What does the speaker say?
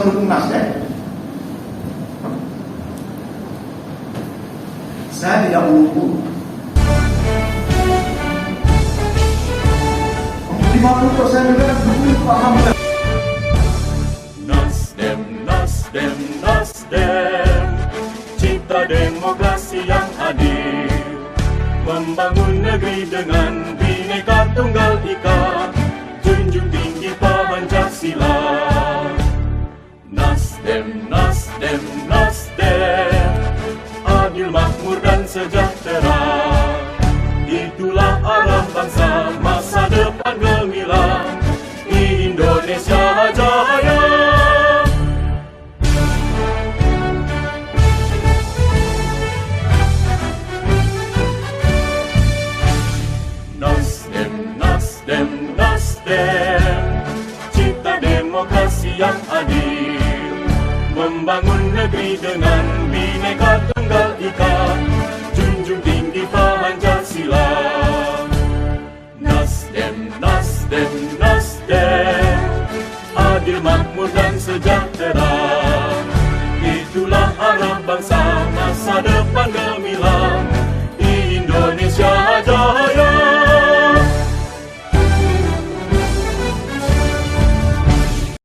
mendukung Nasdem. Saya tidak mendukung. 50% juga dukung Pak Hamzah. Nasdem, Nasdem, Nasdem, cipta demokrasi yang adil, membangun negeri dengan Bhinneka Tunggal Ika, junjung tinggi Pancasila. Nasdem, Nasdem, Nasdem, adil, makmur dan sejahtera, itulah arah bangsa masa depan gemilang Indonesia Jaya. Nasdem, Nasdem, Nasdem, cipta demokrasi yang adil, membangun negeri dengan Bhinneka Tunggal Ika, junjung tinggi Pancasila. Nasdem, Nasdem, Nasdem, adil, makmur dan sejahtera, itulah arah bangsa masa depan gemilang